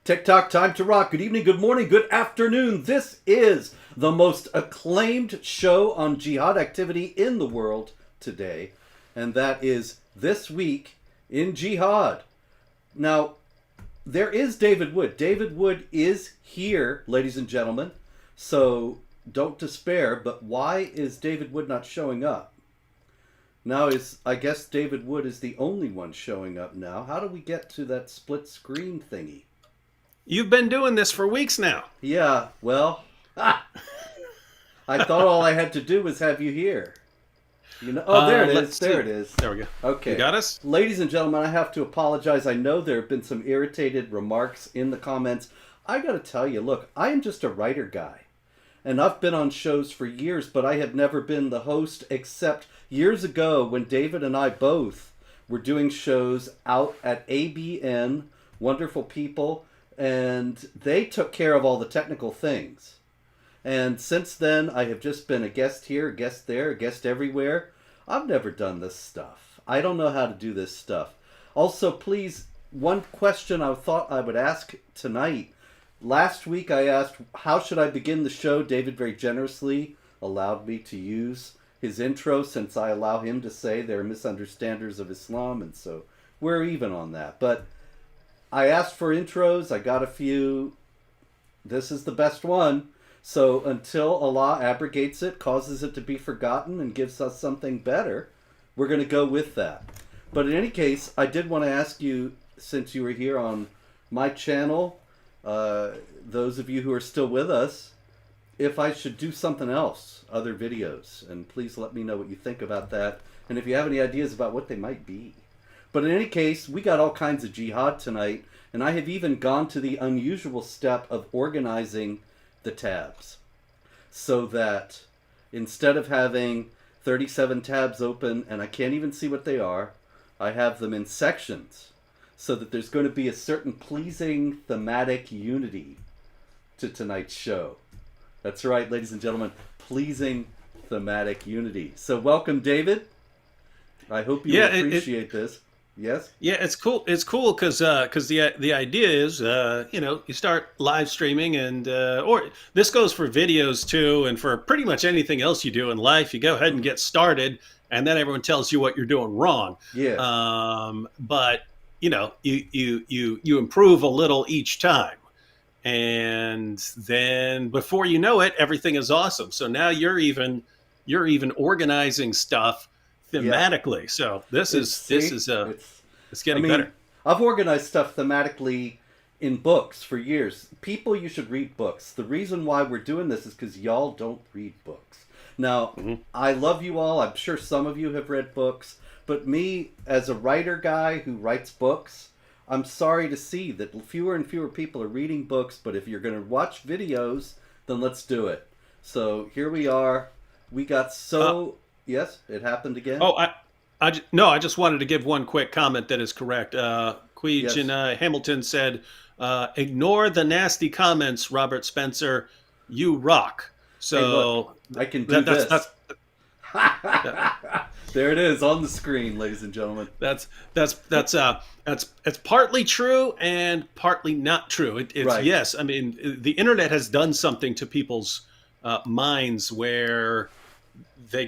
TikTok, time to rock. Good evening, good morning, good afternoon. This is the most acclaimed show on jihad activity in the world today, and that is This Week in Jihad. Now, there is David Wood. David Wood is here, ladies and gentlemen, so don't despair, but why is David Wood not showing up? Now, I guess David Wood is the only one showing up now. How do we get to that split screen thingy? You've been doing this for weeks now. Yeah, well, I thought all I had to do was have you here. You know, oh, there it is. There it is. There we go. Okay. You got us? Ladies and gentlemen, I have to apologize. I know there have been some irritated remarks in the comments. I got to tell you, look, I am just a writer guy. And I've been on shows for years, but I have never been the host except years ago when David and I both were doing shows out at ABN, wonderful people, and they took care of all the technical things. And since then, I have just been a guest here, a guest there, a guest everywhere. I've never done this stuff. I don't know how to do this stuff. Also, please, one question I thought I would ask tonight. Last week I asked, how should I begin the show? David very generously allowed me to use his intro since I allow him to say they're misunderstanders of Islam, and so we're even on that. But I asked for intros, I got a few. This is the best one. So until Allah abrogates it, causes it to be forgotten, and gives us something better, we're going to go with that. But in any case, I did want to ask you, since you were here on my channel, those of you who are still with us, if I should do something else, other videos, and please let me know what you think about that, and if you have any ideas about what they might be. But in any case, we got all kinds of jihad tonight, and I have even gone to the unusual step of organizing the tabs, so that instead of having 37 tabs open, and I can't even see what they are, I have them in sections, so that there's going to be a certain pleasing thematic unity to tonight's show. That's right, ladies and gentlemen, pleasing thematic unity. So welcome, David. I hope you appreciate this. Yes? Yeah, it's cool. It's cool because the idea is, you start live streaming, and or this goes for videos too, and for pretty much anything else you do in life. You go ahead and get started, and then everyone tells you what you're doing wrong. Yeah. But you improve a little each time, and then before you know it, everything is awesome. So now you're even organizing stuff thematically. Yeah. So it's getting better. I've organized stuff thematically in books for years. People, you should read books. The reason why we're doing this is because y'all don't read books. Now, I love you all. I'm sure some of you have read books. But me, as a writer guy who writes books, I'm sorry to see that fewer and fewer people are reading books. But if you're going to watch videos, then let's do it. So here we are. We got yes, it happened again. Oh, I just wanted to give one quick comment that is correct. Queech in Hamilton said, ignore the nasty comments, Robert Spencer. You rock. So hey, look, I can do this. There it is on the screen, ladies and gentlemen. It's partly true and partly not true. It's right. Yes, I mean the internet has done something to people's minds where they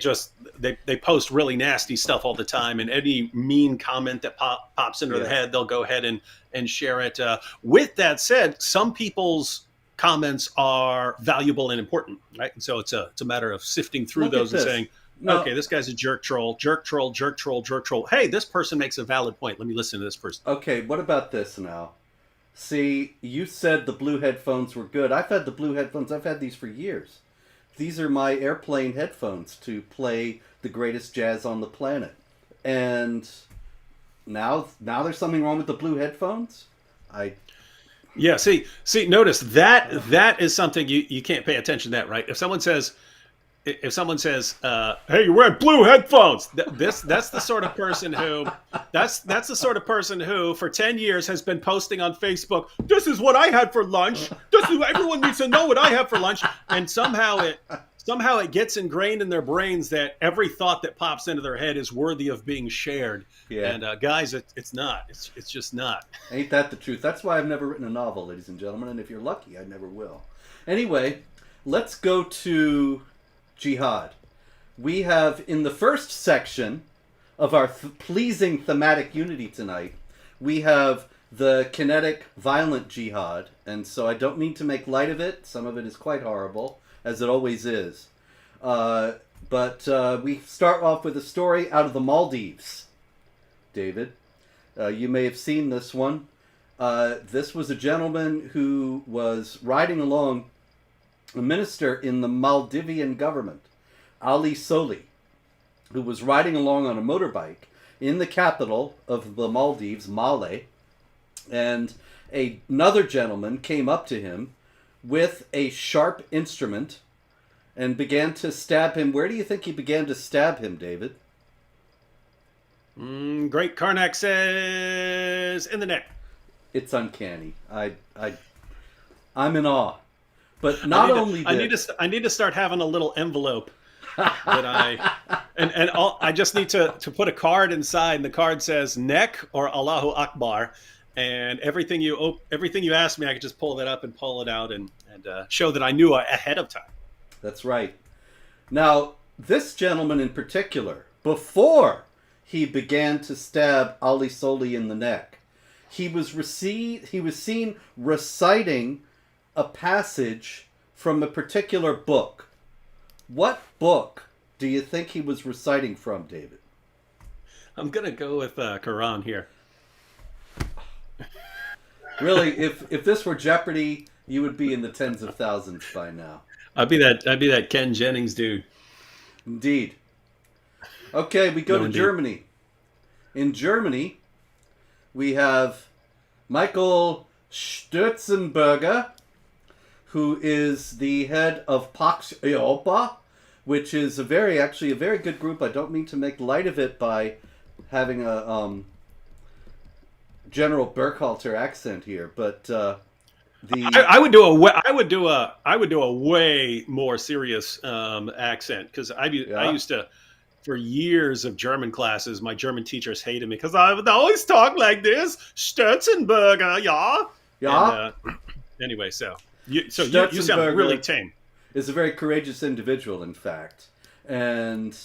post really nasty stuff all the time, and any mean comment that pops into their head, they'll go ahead and share it. With that said, some people's comments are valuable and important, right? And so it's a matter of sifting through those and saying, okay, this guy's a jerk troll. Hey, this person makes a valid point. Let me listen to this person. Okay, what about this now? See, you said the blue headphones were good. I've had the blue headphones. I've had these for years. These are my airplane headphones to play the greatest jazz on the planet. And now there's something wrong with the blue headphones? Yeah, see, notice that is something you can't pay attention to that, right? If someone says, hey, you're wearing blue headphones, that's the sort of person who for 10 years has been posting on Facebook, this is what I had for lunch. Everyone needs to know what I have for lunch. And somehow somehow it gets ingrained in their brains that every thought that pops into their head is worthy of being shared. Yeah. And guys, it's not. It's just not. Ain't that the truth? That's why I've never written a novel, ladies and gentlemen, and if you're lucky, I never will. Anyway, let's go to Jihad. We have, in the first section of our pleasing thematic unity tonight, we have the kinetic, violent jihad, and so I don't mean to make light of it. Some of it is quite horrible, as it always is. But we start off with a story out of the Maldives, David. You may have seen this one. This was a gentleman who was riding along, a minister in the Maldivian government, Ali Soli, who was riding along on a motorbike in the capital of the Maldives, Male, and another gentleman came up to him with a sharp instrument and began to stab him. Where do you think he began to stab him, David? Great Karnak says in the neck. It's uncanny. I'm in awe. But not only this, I need to start having a little envelope that I just need to put a card inside, and the card says neck or Allahu Akbar, and everything you ask me, I could just pull that up and pull it out and show that I knew ahead of time. That's right. Now, this gentleman in particular, before he began to stab Ali Soli in the neck, he was seen reciting a passage from a particular book. What book do you think he was reciting from, David? I'm going to go with Quran here. Really, if this were Jeopardy, you would be in the tens of thousands by now. I'd be that Ken Jennings dude. Indeed. Okay, we go to Germany. In Germany, we have Michael Sturzenberger, who is the head of Pax Europa, which is a very good group. I don't mean to make light of it by having a General Burkhalter accent here, but I would do a way more serious accent, because I used to, for years of German classes, my German teachers hated me because I would always talk like this. Sturzenberger, yeah. Yeah. And, anyway, so you sound really tame. Is a very courageous individual, in fact, and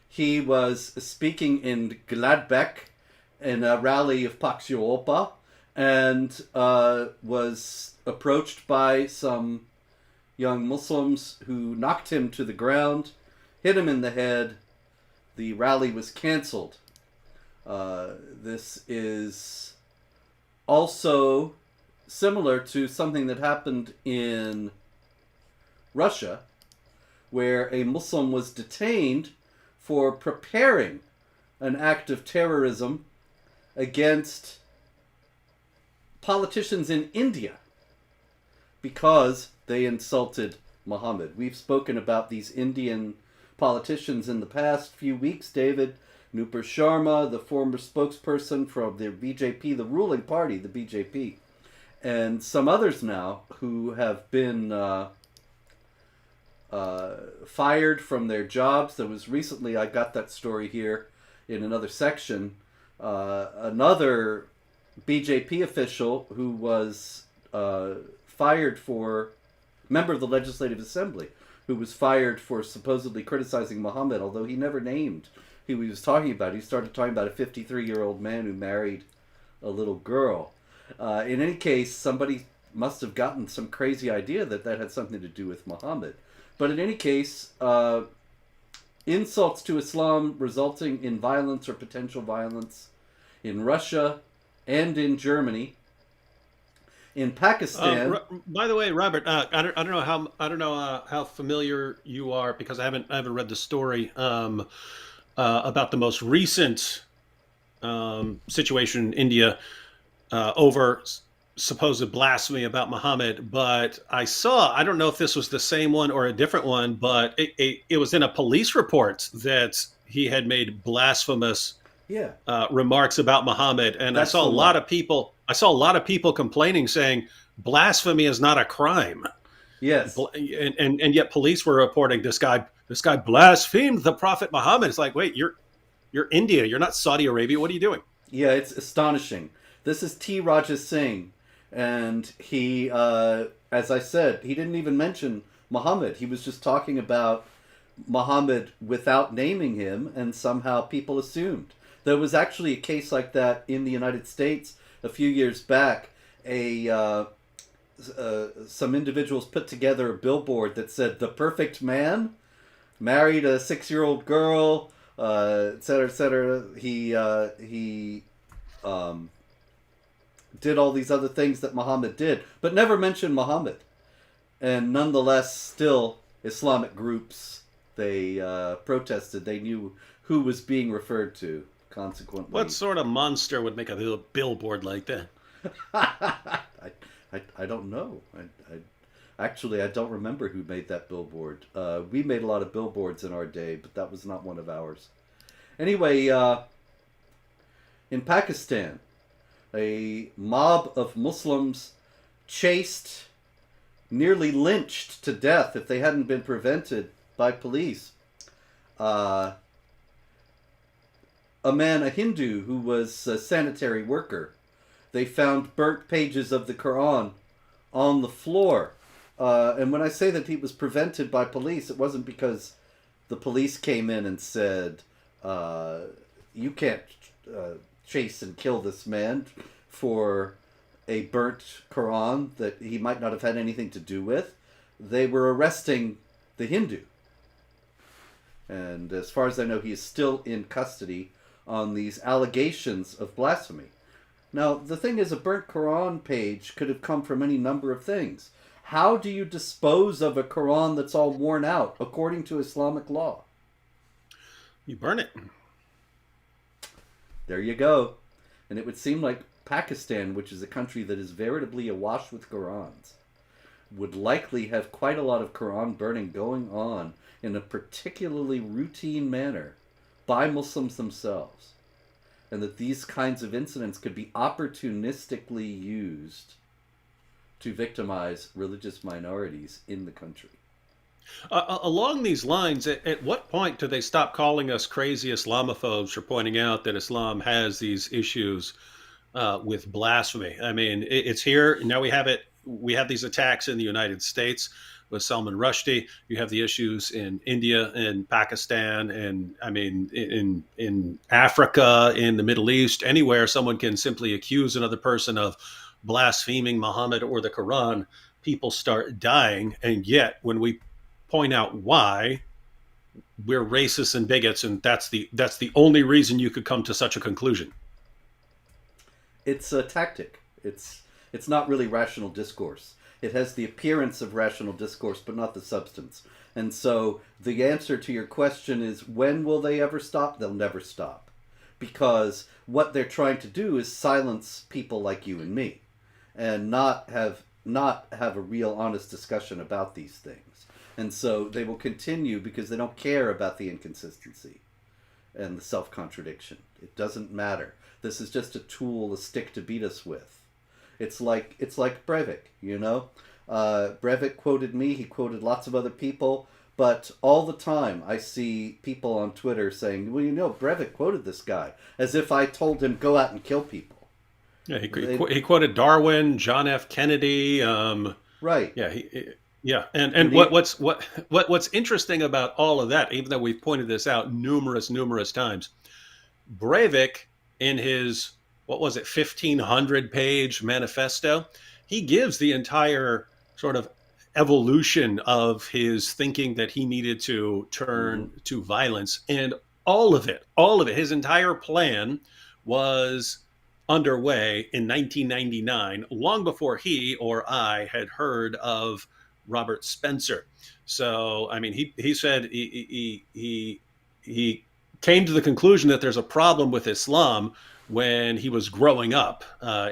he was speaking in Gladbeck in a rally of Pax Europa, and was approached by some young Muslims who knocked him to the ground, hit him in the head. The rally was canceled. This is also similar to something that happened in Russia, where a Muslim was detained for preparing an act of terrorism against politicians in India because they insulted Muhammad. We've spoken about these Indian politicians in the past few weeks, David. Nupur Sharma, the former spokesperson from the BJP, the ruling party, the BJP, and some others now who have been fired from their jobs. There was recently, I got that story here in another section, another BJP official who was fired for, member of the Legislative Assembly, who was fired for supposedly criticizing Muhammad, although he never named who he was talking about. He started talking about a 53-year-old man who married a little girl. In any case, somebody must have gotten some crazy idea that had something to do with Muhammad. But in any case, insults to Islam resulting in violence or potential violence in Russia and in Germany. In Pakistan. By the way, Robert, I don't know how familiar you are, because I haven't read the story about the most recent situation in India over supposed blasphemy about Muhammad. But I don't know if this was the same one or a different one, but it was in a police report that he had made blasphemous remarks about Muhammad, and I saw a lot of people complaining, saying blasphemy is not a crime. Yes. And yet police were reporting this guy blasphemed the Prophet Muhammad. It's like, wait, you're India, you're not Saudi Arabia. What are you doing? Yeah, it's astonishing. This is T. Raja Singh, and he, as I said, he didn't even mention Muhammad. He was just talking about Muhammad without naming him, and somehow people assumed. There was actually a case like that in the United States a few years back. Some individuals put together a billboard that said "The perfect man married a 6-year-old girl, etc., etc." He did all these other things that Muhammad did, but never mentioned Muhammad. And nonetheless, still Islamic groups, they protested. They knew who was being referred to. Consequently, What sort of monster would make a little billboard like that? I don't know. Actually, I don't remember who made that billboard. We made a lot of billboards in our day, but that was not one of ours. Anyway, in Pakistan, a mob of Muslims chased, nearly lynched to death if they hadn't been prevented by police. A Hindu who was a sanitary worker. They found burnt pages of the Quran on the floor. And when I say that he was prevented by police, it wasn't because the police came in and said, you can't chase and kill this man for a burnt Quran that he might not have had anything to do with. They were arresting the Hindu. And as far as I know, he is still in custody on these allegations of blasphemy. Now, the thing is, a burnt Quran page could have come from any number of things. How do you dispose of a Quran that's all worn out, according to Islamic law? You burn it. There you go. And it would seem like Pakistan, which is a country that is veritably awash with Qurans, would likely have quite a lot of Quran burning going on in a particularly routine manner by Muslims themselves. And that these kinds of incidents could be opportunistically used to victimize religious minorities in the country. Along these lines, at what point do they stop calling us crazy Islamophobes for pointing out that Islam has these issues with blasphemy? I mean, it's here now. We have it. We have these attacks in the United States with Salman Rushdie. You have the issues in India and Pakistan, and I mean, in Africa, in the Middle East, anywhere someone can simply accuse another person of blaspheming Muhammad or the Quran, people start dying. And yet, when we point out why, we're racists and bigots, and that's the only reason you could come to such a conclusion. It's a tactic. It's not really rational discourse. It has the appearance of rational discourse, but not the substance. And so the answer to your question is, when will they ever stop? They'll never stop. Because what they're trying to do is silence people like you and me, and not have a real honest discussion about these things. And so they will continue because they don't care about the inconsistency and the self-contradiction. It doesn't matter. This is just a tool, a stick to beat us with. It's like Breivik, you know? Breivik quoted me, he quoted lots of other people, but all the time I see people on Twitter saying, well, you know, Breivik quoted this guy, as if I told him, go out and kill people. Yeah, he quoted Darwin, John F. Kennedy. Right. Yeah, yeah, and what's interesting about all of that, even though we've pointed this out numerous times, Breivik in his, what was it, 1,500-page manifesto, he gives the entire sort of evolution of his thinking that he needed to turn to violence, and all of it, his entire plan was underway in 1999, long before he or I had heard of Robert Spencer. So, I mean, he said he came to the conclusion that there's a problem with Islam when he was growing up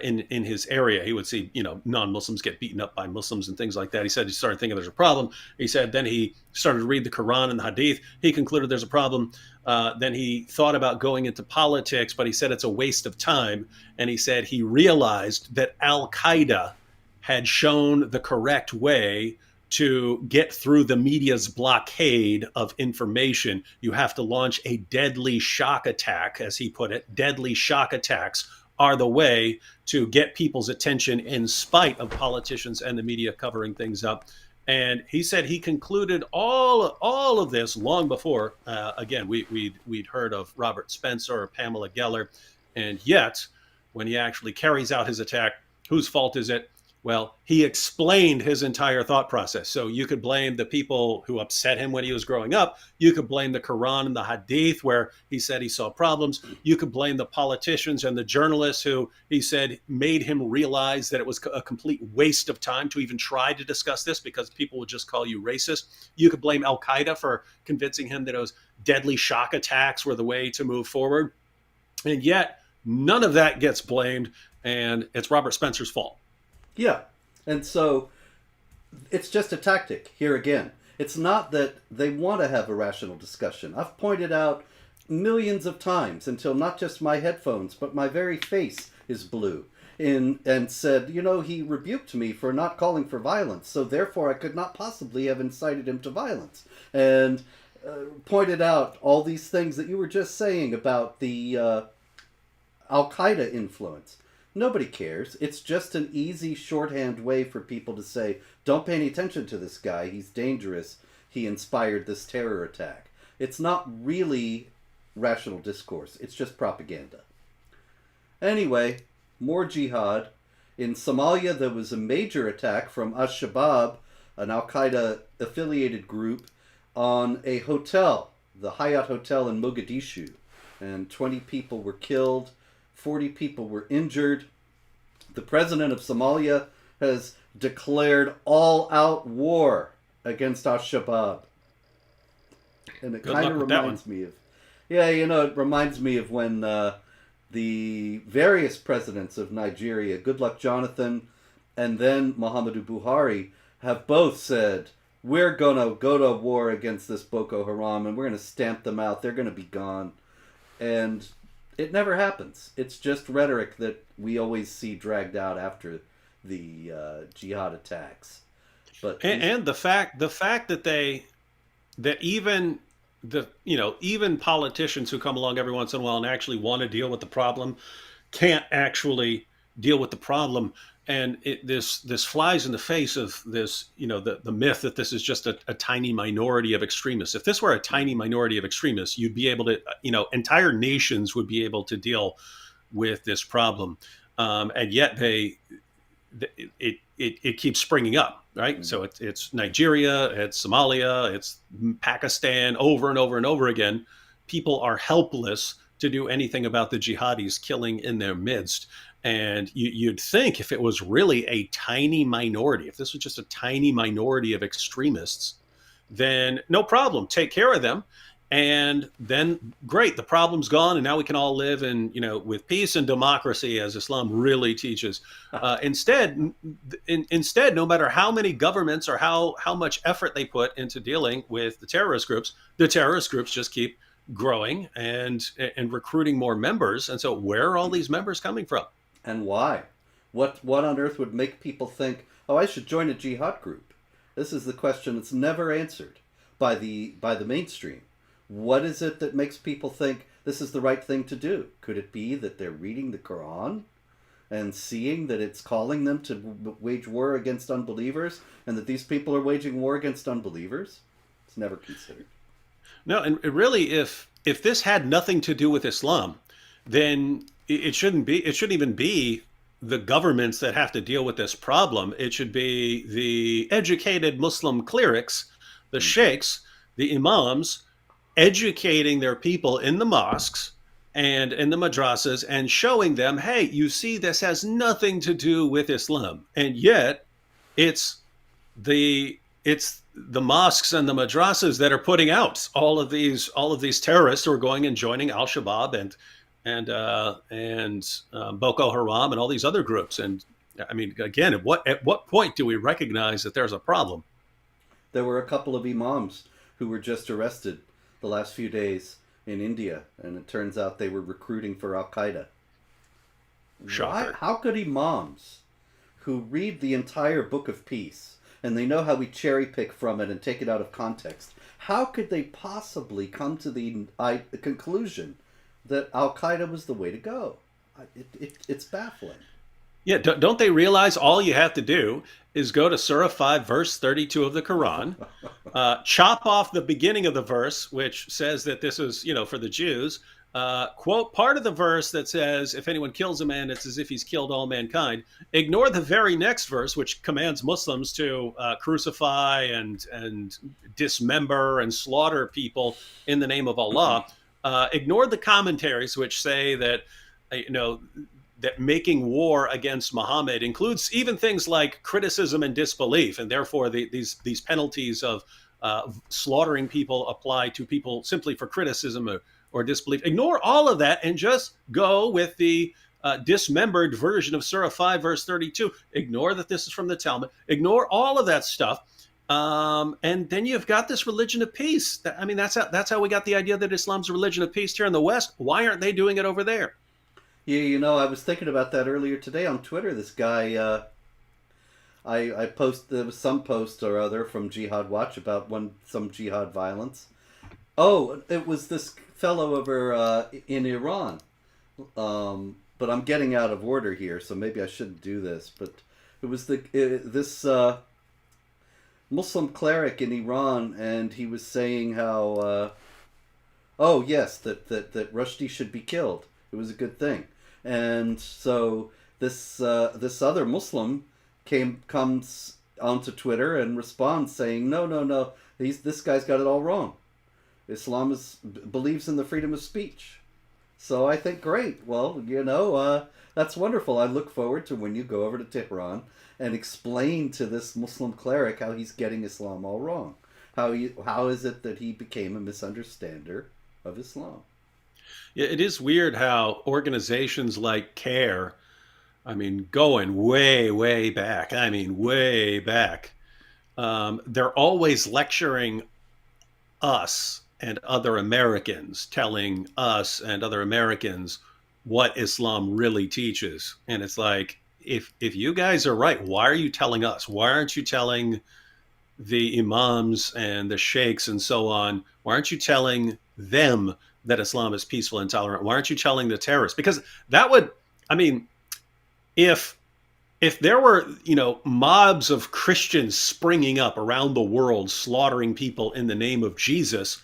in his area. He would see, you know, non-Muslims get beaten up by Muslims and things like that. He said he started thinking there's a problem. He said then he started to read the Quran and the Hadith. He concluded there's a problem. Then he thought about going into politics, but he said it's a waste of time. And he said he realized that Al-Qaeda had shown the correct way to get through the media's blockade of information, you have to launch a deadly shock attack, as he put it. Deadly shock attacks are the way to get people's attention in spite of politicians and the media covering things up. And he said he concluded all of this long before, again, we'd heard of Robert Spencer or Pamela Geller. And yet, when he actually carries out his attack, whose fault is it? Well, he explained his entire thought process. So you could blame the people who upset him when he was growing up. You could blame the Quran and the Hadith, where he said he saw problems. You could blame the politicians and the journalists who he said made him realize that it was a complete waste of time to even try to discuss this because people would just call you racist. You could blame Al-Qaeda for convincing him that it was deadly shock attacks were the way to move forward. And yet, none of that gets blamed, and it's Robert Spencer's fault. Yeah. And so it's just a tactic here again. It's not that they want to have a rational discussion. I've pointed out millions of times until not just my headphones, but my very face is blue. And said, he rebuked me for not calling for violence, so therefore I could not possibly have incited him to violence. And pointed out all these things that you were just saying about the Al-Qaeda influence. Nobody cares. It's just an easy shorthand way for people to say, don't pay any attention to this guy. He's dangerous. He inspired this terror attack. It's not really rational discourse. It's just propaganda. Anyway, more jihad. In Somalia, there was a major attack from Al-Shabab, an Al-Qaeda affiliated group, on a hotel, the Hyatt Hotel in Mogadishu. And 20 people were killed. 40 people were injured. The president of Somalia has declared all-out war against Al-Shabab. And it kind of reminds me of... Yeah, it reminds me of when the various presidents of Nigeria, Goodluck Jonathan and then Muhammadu Buhari, have both said, we're going to go to war against this Boko Haram and we're going to stamp them out. They're going to be gone. And it never happens. It's just rhetoric that we always see dragged out after the jihad attacks. But and the fact that even politicians who come along every once in a while and actually want to deal with the problem can't actually deal with the problem. And this flies in the face of this, the myth that this is just a tiny minority of extremists. If this were a tiny minority of extremists, you'd be able to, entire nations would be able to deal with this problem. And yet it keeps springing up, right? Mm-hmm. So it's Nigeria, it's Somalia, it's Pakistan, over and over and over again. People are helpless to do anything about the jihadis killing in their midst. And you'd think if it was really a tiny minority, if this was just a tiny minority of extremists, then no problem, take care of them. And then great, the problem's gone. And now we can all live with peace and democracy as Islam really teaches. Instead, no matter how many governments or how much effort they put into dealing with the terrorist groups just keep growing and recruiting more members. And so where are all these members coming from? And why? What on earth would make people think, oh, I should join a jihad group? This is the question that's never answered by the mainstream. What is it that makes people think this is the right thing to do? Could it be that they're reading the Quran and seeing that it's calling them to wage war against unbelievers and that these people are waging war against unbelievers? It's never considered. No, and really, if this had nothing to do with Islam, then it shouldn't even be the governments that have to deal with this problem. It should be the educated Muslim clerics, the sheikhs, the imams, educating their people in the mosques and in the madrasas and showing them, hey, you see, this has nothing to do with Islam. And yet it's the mosques and the madrasas that are putting out all of these terrorists who are going and joining Al-Shabab and Boko Haram and all these other groups. And I mean, again, at what point do we recognize that there's a problem? There were a couple of imams who were just arrested the last few days in India, and it turns out they were recruiting for Al-Qaeda. Shocker. How could imams who read the entire Book of Peace, and they know how we cherry pick from it and take it out of context. How could they possibly come to the conclusion that Al Qaeda was the way to go? It's baffling. Yeah, don't they realize all you have to do is go to Surah 5, verse 32 of the Quran, chop off the beginning of the verse, which says that this is, for the Jews, quote part of the verse that says, if anyone kills a man, it's as if he's killed all mankind. Ignore the very next verse, which commands Muslims to crucify and dismember and slaughter people in the name of Allah. Ignore the commentaries, which say that, that making war against Muhammad includes even things like criticism and disbelief, and therefore these penalties of slaughtering people apply to people simply for criticism or disbelief. Ignore all of that and just go with the dismembered version of Surah 5, verse 32. Ignore that this is from the Talmud. Ignore all of that stuff. And then you've got this religion of peace. That's how we got the idea that Islam's a religion of peace here in the West. Why aren't they doing it over there? Yeah, I was thinking about that earlier today on Twitter. This guy, I posted, there was some post or other from Jihad Watch about some jihad violence. Oh, it was this fellow over in Iran. But I'm getting out of order here, so maybe I shouldn't do this. But it was this Muslim cleric in Iran, and he was saying how, oh yes, that Rushdie should be killed. It was a good thing. And so this other Muslim comes onto Twitter and responds saying, no, this guy's got it all wrong. Islam believes in the freedom of speech. So I think, great. Well, that's wonderful. I look forward to when you go over to Tehran and explain to this Muslim cleric how he's getting Islam all wrong. How is it that he became a misunderstander of Islam? Yeah, it is weird how organizations like CARE, going way, way back, way back, they're always lecturing us and other Americans, telling us and other Americans what Islam really teaches. And it's like, if you guys are right, why are you telling us? Why aren't you telling the imams and the sheikhs and so on? Why aren't you telling them that Islam is peaceful and tolerant? Why aren't you telling the terrorists? Because that would, if there were, mobs of Christians springing up around the world, slaughtering people in the name of Jesus,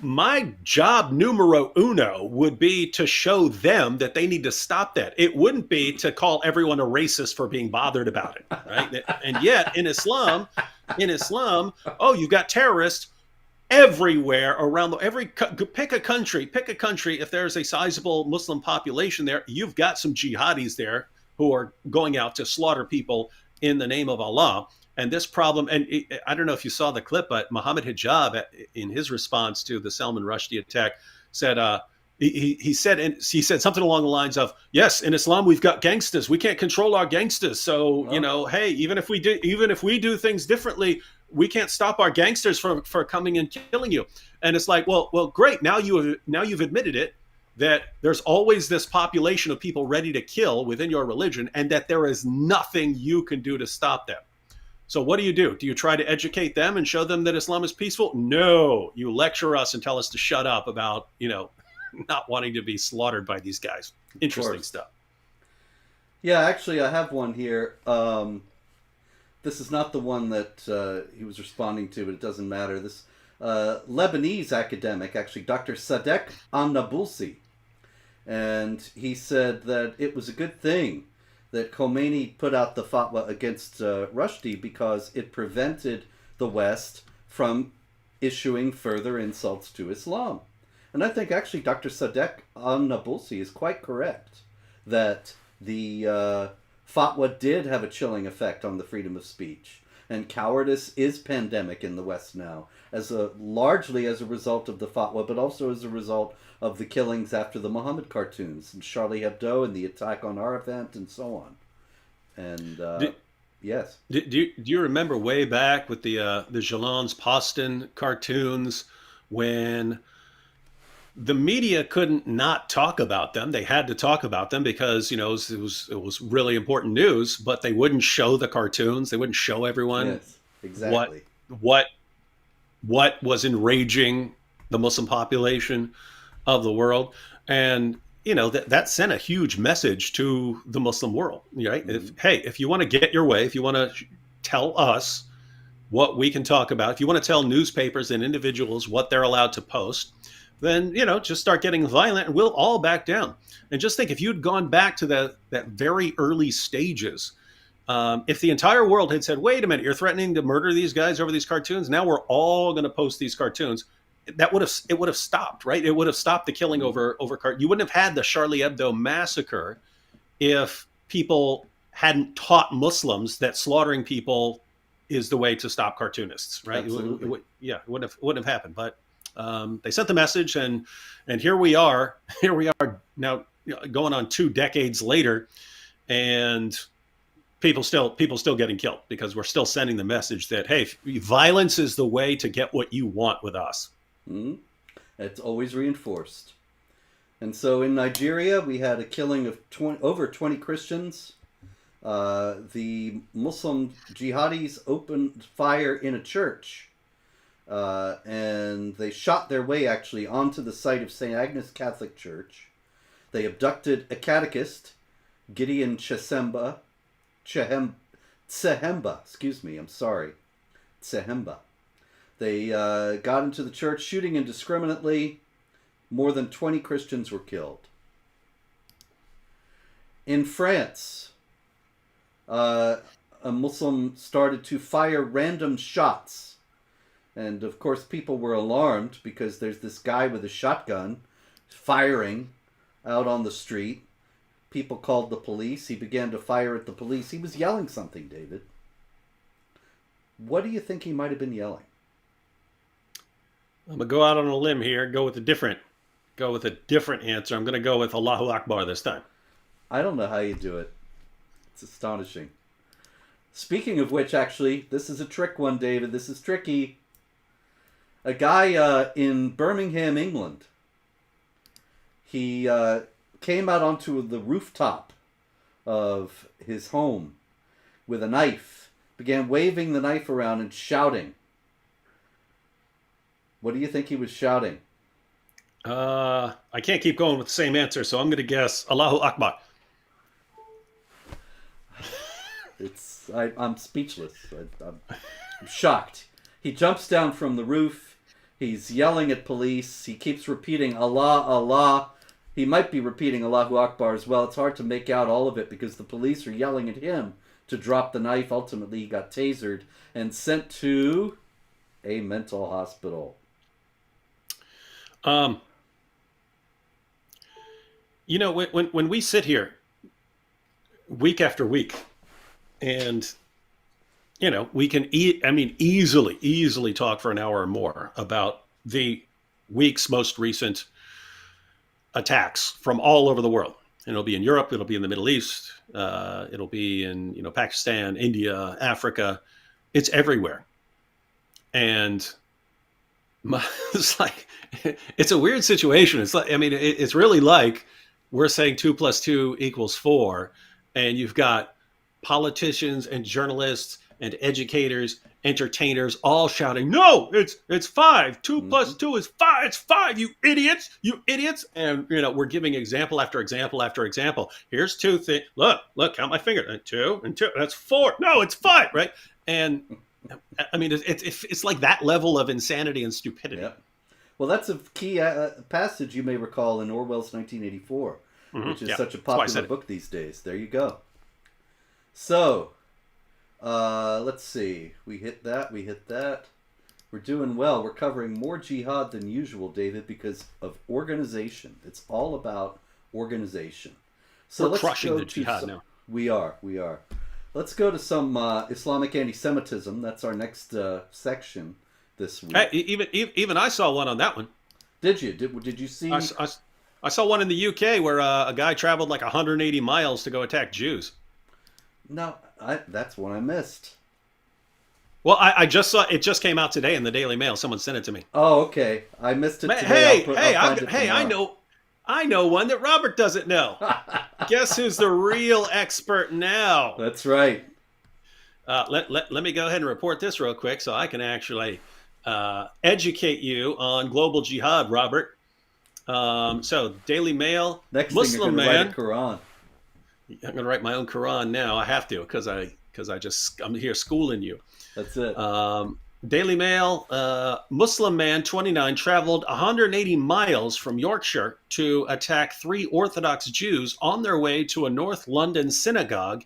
my job numero uno would be to show them that they need to stop that. It wouldn't be to call everyone a racist for being bothered about it, right? And yet in Islam, oh, you've got terrorists everywhere around pick a country. If there's a sizable Muslim population there, you've got some jihadis there who are going out to slaughter people in the name of Allah. And this problem, and I don't know if you saw the clip, but Mohammed Hijab, in his response to the Salman Rushdie attack, said he said something along the lines of, "Yes, in Islam we've got gangsters. We can't control our gangsters. So hey, even if we do things differently, we can't stop our gangsters for coming and killing you." And it's like, well, great. Now you've admitted it, that there's always this population of people ready to kill within your religion, and that there is nothing you can do to stop them. So what do? Do you try to educate them and show them that Islam is peaceful? No, you lecture us and tell us to shut up about, not wanting to be slaughtered by these guys. Interesting stuff. Yeah, actually, I have one here. This is not the one that he was responding to, but it doesn't matter. This Lebanese academic, actually, Dr. Sadek Annabulsi, and he said that it was a good thing that Khomeini put out the fatwa against Rushdie because it prevented the West from issuing further insults to Islam. And I think actually Dr. Sadek Annabulsi is quite correct that the fatwa did have a chilling effect on the freedom of speech. And cowardice is pandemic in the West now, largely as a result of the fatwa, but also as a result of the killings after the Muhammad cartoons and Charlie Hebdo and the attack on Arafat and so on. And yes, do you remember way back with the Jalons Poston cartoons when the media couldn't not talk about them. They had to talk about them because it was really important news. But they wouldn't show the cartoons. They wouldn't show everyone Yes, what exactly. what what was enraging the Muslim population of the world. And that sent a huge message to the Muslim world, right? Mm-hmm. If you want to get your way, if you want to tell us what we can talk about, if you want to tell newspapers and individuals what they're allowed to post, then just start getting violent and we'll all back down. And just think, if you'd gone back to that very early stages, if the entire world had said, wait a minute, you're threatening to murder these guys over these cartoons, now we're all going to post these cartoons, it would have stopped, right? It would have stopped the killing over you wouldn't have had the Charlie Hebdo massacre if people hadn't taught Muslims that slaughtering people is the way to stop cartoonists, right? Absolutely. It wouldn't have happened. But they sent the message, and here we are. Here we are now, going on 2 decades later, and people still getting killed because we're still sending the message that, hey, violence is the way to get what you want with us. Mm-hmm. It's always reinforced. And so in Nigeria, we had a killing of over 20 Christians. The Muslim jihadis opened fire in a church, and they shot their way actually onto the site of St. Agnes Catholic Church. They abducted a catechist, Gideon Tsehemba, excuse me, I'm sorry, Tsehemba. They got into the church, shooting indiscriminately. More than 20 Christians were killed. In France, a Muslim started to fire random shots. And of course, people were alarmed because there's this guy with a shotgun firing out on the street. People called the police. He began to fire at the police. He was yelling something, David. What do you think he might have been yelling? I'm gonna go out on a limb here. Go with a different answer. I'm gonna go with Allahu Akbar this time. I don't know how you do it. It's astonishing. Speaking of which, actually, this is a trick one, David. This is tricky. A guy in Birmingham, England, he came out onto the rooftop of his home with a knife, began waving the knife around and shouting. What do you think he was shouting? I can't keep going with the same answer, so I'm going to guess Allahu Akbar. I'm speechless. I'm shocked. He jumps down from the roof. He's yelling at police. He keeps repeating Allah, Allah. He might be repeating Allahu Akbar as well. It's hard to make out all of it because the police are yelling at him to drop the knife. Ultimately, he got tasered and sent to a mental hospital. When we sit here week after week, and we can easily talk for an hour or more about the week's most recent attacks from all over the world. And it'll be in Europe, it'll be in the Middle East, it'll be in Pakistan, India, Africa. It's everywhere. And it's like, it's a weird situation. It's like, it's really like we're saying 2 + 2 = 4, and you've got politicians and journalists and educators, entertainers, all shouting, "No, it's 5. 2 + 2 is 5. It's 5. You idiots! You idiots!" And we're giving example after example after example. Here's 2 things. Look, count my finger. 2 and 2. That's 4. No, it's 5. Right? And it's like that level of insanity and stupidity. Yep. Well, that's a key passage you may recall in Orwell's 1984, which is such a popular book these days. There you go. So, let's see. We hit that. We're doing well. We're covering more jihad than usual, David, because of organization. It's all about organization. So we're crushing the jihad now. We are. Let's go to some Islamic Anti-Semitism. That's our next section this week. Hey, even I saw one on that one. Did you? Did you see? I saw one in the UK where a guy traveled like 180 miles to go attack Jews. No, that's one I missed. Well, I just saw it. Just came out today in the Daily Mail. Someone sent it to me. Oh, okay. I missed it today. Hey, I'll hey, find it hey! I tomorrow. know, I know one that Robert doesn't know. Guess who's the real expert now? That's right. Let me go ahead and report this real quick so I can actually educate you on global jihad, Robert. So, Daily Mail, Next thing you're Muslim going to write a man. Quran. I'm going to write my own Quran now. I have to because I'm here schooling you. That's it. Daily Mail, Muslim man 29 traveled 180 miles from Yorkshire to attack 3 Orthodox Jews on their way to a North London synagogue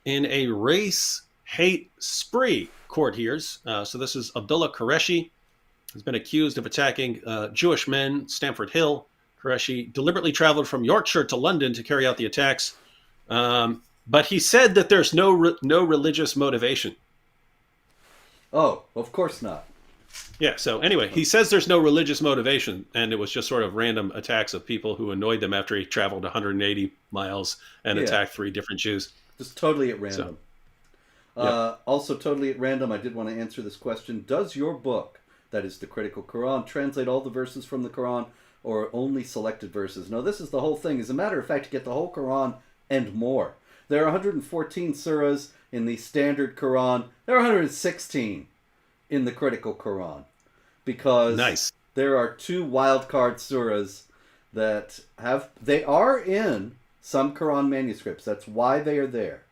in a race hate spree, court hears. So this is Abdullah Qureshi, has been accused of attacking Jewish men, Stamford Hill. Qureshi deliberately traveled from Yorkshire to London to carry out the attacks. But he said that there's no religious motivation. Oh, of course not. Yeah, so anyway, he says there's no religious motivation, and it was just sort of random attacks of people who annoyed them after he traveled 180 miles and attacked 3 different Jews. Just totally at random. So, also totally at random, I did want to answer this question. Does your book, that is the Critical Quran, translate all the verses from the Quran or only selected verses? No, this is the whole thing. As a matter of fact, you get the whole Quran and more. There are 114 surahs in the standard Quran. There are 116 in the Critical Quran. Because there are 2 wildcard surahs that they are in some Quran manuscripts. That's why they are there.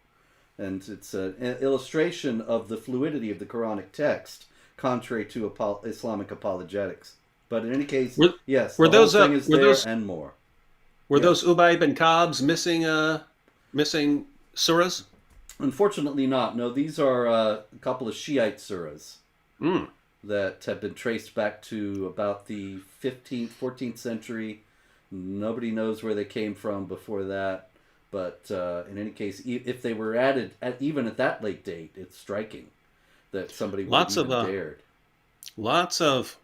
And it's an illustration of the fluidity of the Quranic text, contrary to Islamic apologetics. But in any case, yes, the whole thing is there and more. Were those Ubay bin Ka'b's missing surahs? Unfortunately not. No, these are a couple of Shiite surahs that have been traced back to about the 15th, 14th century. Nobody knows where they came from before that. But in any case, if they were added even at that late date, it's striking that somebody would have dared. Lots of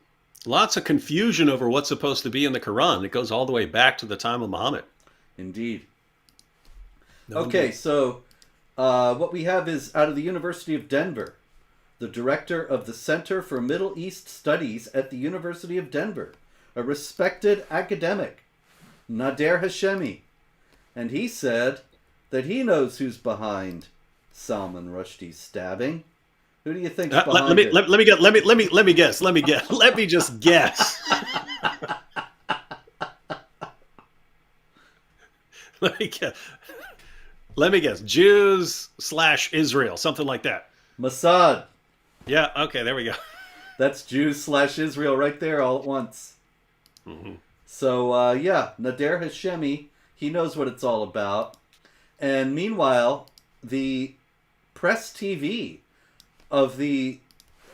confusion over what's supposed to be in the Quran. It goes all the way back to the time of Muhammad. Indeed. Okay, so what we have is out of the University of Denver, the director of the Center for Middle East Studies at the University of Denver, a respected academic, Nader Hashemi. And he said that he knows who's behind Salman Rushdie's stabbing. Who do you think's behind it? Let me guess. Let me just guess. Let me guess. Jews / Israel, something like that. Mossad. Yeah. Okay. There we go. That's Jews / Israel right there, all at once. Mm-hmm. So Nader Hashemi. He knows what it's all about. And meanwhile, the press TV of the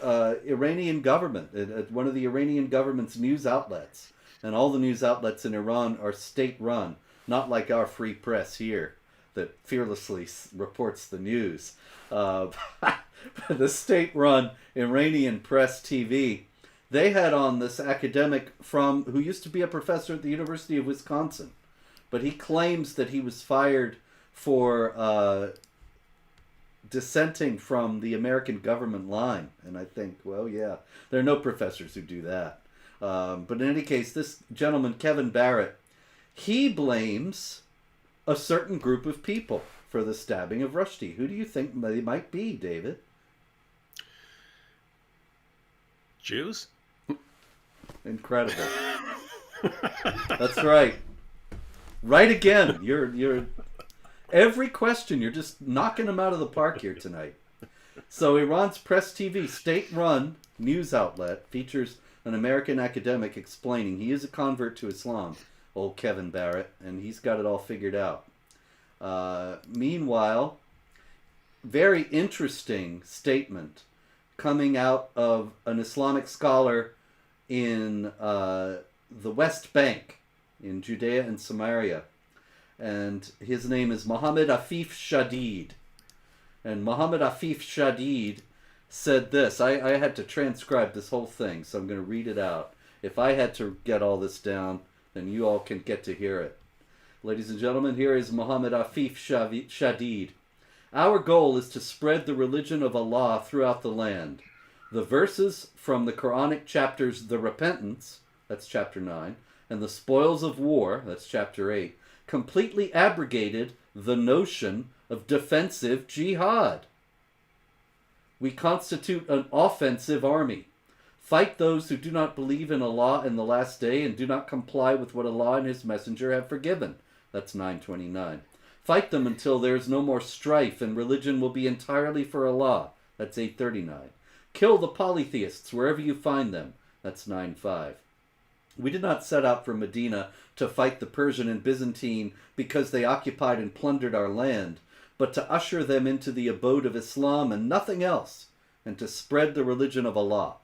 Iranian government, one of the Iranian government's news outlets, and all the news outlets in Iran are state-run, not like our free press here that fearlessly reports the news. The state-run Iranian press TV, they had on this academic who used to be a professor at the University of Wisconsin. But he claims that he was fired for dissenting from the American government line. And I think, well, yeah, there are no professors who do that. But in any case, this gentleman, Kevin Barrett, he blames a certain group of people for the stabbing of Rushdie. Who do you think they might be, David? Jews? Incredible. That's right. Right again. You're every question, you're just knocking them out of the park here tonight. So Iran's Press TV, state-run news outlet, features an American academic explaining he is a convert to Islam, old Kevin Barrett, and he's got it all figured out. Meanwhile, very interesting statement coming out of an Islamic scholar in the West Bank, in Judea and Samaria. And his name is Mohammed Afif Shadid. And Mohammed Afif Shadid said this. I had to transcribe this whole thing, so I'm going to read it out. If I had to get all this down, then you all can get to hear it. Ladies and gentlemen, here is Mohammed Afif Shadid. Our goal is to spread the religion of Allah throughout the land. The verses from the Quranic chapters The Repentance, that's chapter 9, and The Spoils of War, that's chapter 8, completely abrogated the notion of defensive jihad. We constitute an offensive army. Fight those who do not believe in Allah and the last day and do not comply with what Allah and His Messenger have forgiven. That's 929. Fight them until there is no more strife and religion will be entirely for Allah. That's 839. Kill the polytheists wherever you find them. That's 9:5. We did not set out for Medina to fight the Persian and Byzantine because they occupied and plundered our land, but to usher them into the abode of Islam and nothing else, and to spread the religion of Allah.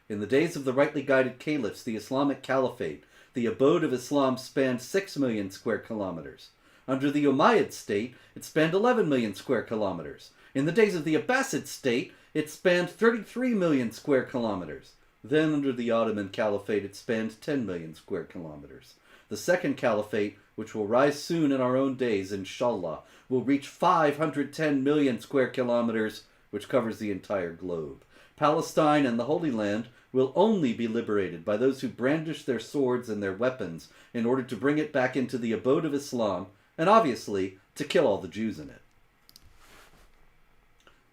In the days of the rightly guided caliphs, the Islamic Caliphate, the abode of Islam spanned 6 million square kilometers. Under the Umayyad state, it spanned 11 million square kilometers. In the days of the Abbasid state, it spanned 33 million square kilometers. Then under the Ottoman Caliphate, it spanned 10 million square kilometers. The second caliphate, which will rise soon in our own days, inshallah, will reach 510 million square kilometers, which covers the entire globe. Palestine and the Holy Land will only be liberated by those who brandish their swords and their weapons in order to bring it back into the abode of Islam, and obviously to kill all the Jews in it.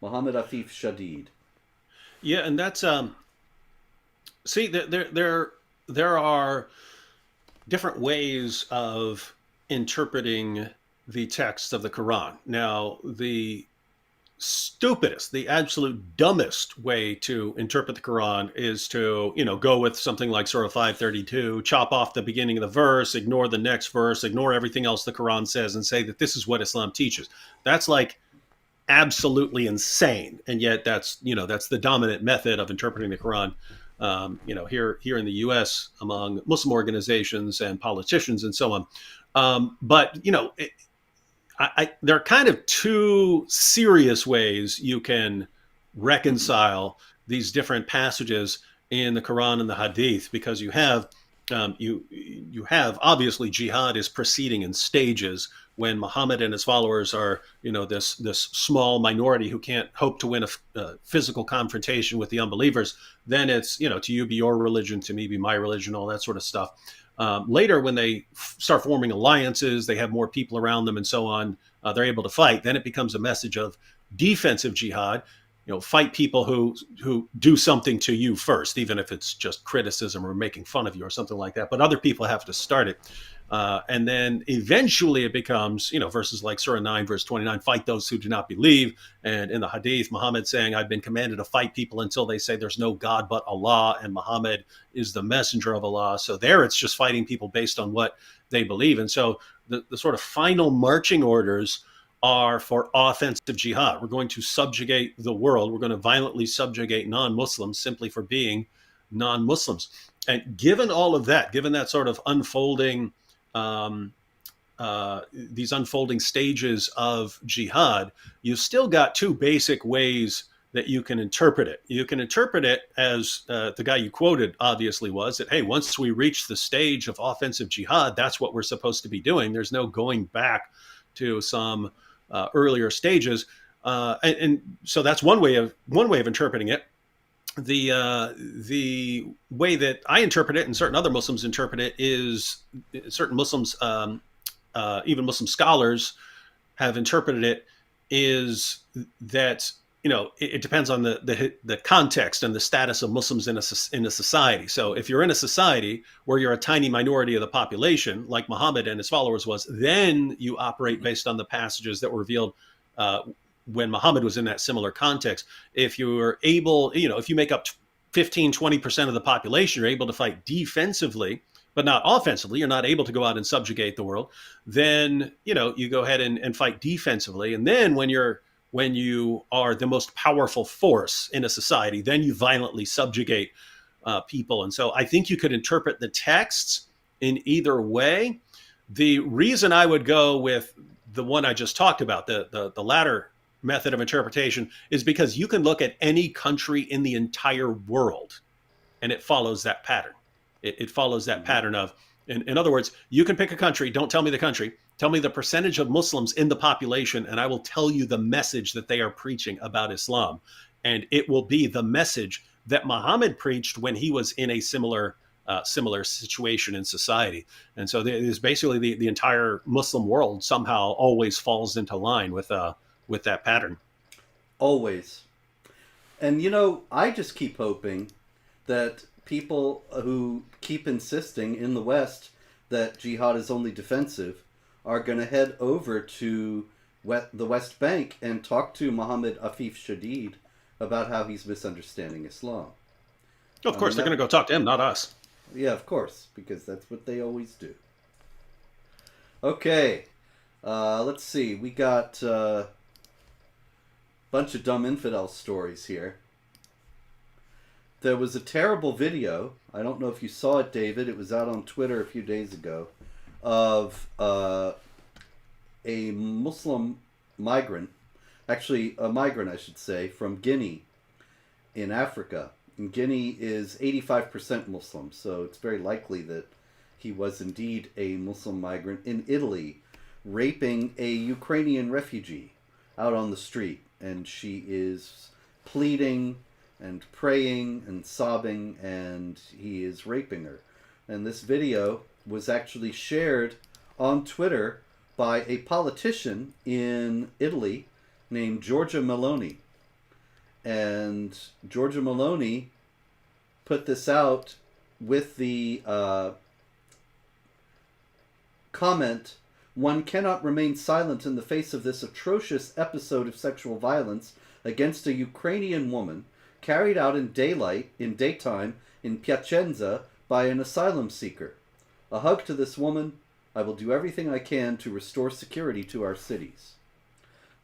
Muhammad Afif Shadid. Yeah, and that's see, there are different ways of interpreting the text of the Quran. Now, the stupidest, the absolute dumbest way to interpret the Quran is to, go with something like Surah 532, chop off the beginning of the verse, ignore the next verse, ignore everything else the Quran says, and say that this is what Islam teaches. That's like absolutely insane, and yet that's the dominant method of interpreting the Quran. Here in the U.S. among Muslim organizations and politicians and so on. But there are kind of two serious ways you can reconcile these different passages in the Quran and the Hadith, because you have obviously jihad is proceeding in stages. When Muhammad and his followers are, this small minority who can't hope to win a physical confrontation with the unbelievers, then it's, to you be your religion, to me be my religion, all that sort of stuff. Later, when they start forming alliances, they have more people around them and so on, they're able to fight. Then it becomes a message of defensive jihad. Fight people who do something to you first, even if it's just criticism or making fun of you or something like that. But other people have to start it. And then eventually it becomes, verses like Surah 9, verse 29, fight those who do not believe. And in the Hadith, Muhammad saying, I've been commanded to fight people until they say there's no God but Allah, and Muhammad is the messenger of Allah. So there it's just fighting people based on what they believe. And so the sort of final marching orders are for offensive jihad. We're going to subjugate the world. We're going to violently subjugate non-Muslims simply for being non-Muslims. And given all of that, given that sort of unfolding these unfolding stages of jihad, you've still got two basic ways that you can interpret it. You can interpret it as the guy you quoted obviously was, that, hey, once we reach the stage of offensive jihad, that's what we're supposed to be doing. There's no going back to some earlier stages. And so that's one way of interpreting it. The way that I interpret it, and certain other Muslims interpret it, is certain Muslims, even Muslim scholars, have interpreted it is that it depends on the context and the status of Muslims in a society. So if you're in a society where you're a tiny minority of the population, like Muhammad and his followers was, then you operate based on the passages that were revealed when Muhammad was in that similar context. If you are able, if you make up 15, 20% of the population, you're able to fight defensively, but not offensively, you're not able to go out and subjugate the world, then, you go ahead and fight defensively. And then when you are the most powerful force in a society, then you violently subjugate people. And so I think you could interpret the texts in either way. The reason I would go with the one I just talked about, the latter method of interpretation, is because you can look at any country in the entire world and it follows that pattern. It follows that pattern of, in other words, you can pick a country, don't tell me the country, Tell me the percentage of Muslims in the population, and I will tell you the message that they are preaching about Islam. And it will be the message that Muhammad preached when he was in a similar situation in society. And so there's basically the entire Muslim world somehow always falls into line with that pattern. Always. And I just keep hoping that people who keep insisting in the West that jihad is only defensive are going to head over to the West Bank and talk to Mohammed Afif Shadid about how he's misunderstanding Islam. Of course, they're going to go talk to him, not us. Yeah, of course, because that's what they always do. Okay, let's see. We got a bunch of dumb infidel stories here. There was a terrible video. I don't know if you saw it, David. It was out on Twitter a few days ago of a Muslim migrant, actually a migrant, I should say, from Guinea in Africa. And Guinea is 85% Muslim, so it's very likely that he was indeed a Muslim migrant in Italy, raping a Ukrainian refugee out on the street. And she is pleading and praying and sobbing, and he is raping her. And this video was actually shared on Twitter by a politician in Italy named Giorgia Meloni. And Giorgia Meloni put this out with the comment, "One cannot remain silent in the face of this atrocious episode of sexual violence against a Ukrainian woman carried out in daytime in Piacenza by an asylum seeker. A hug to this woman. I will do everything I can to restore security to our cities."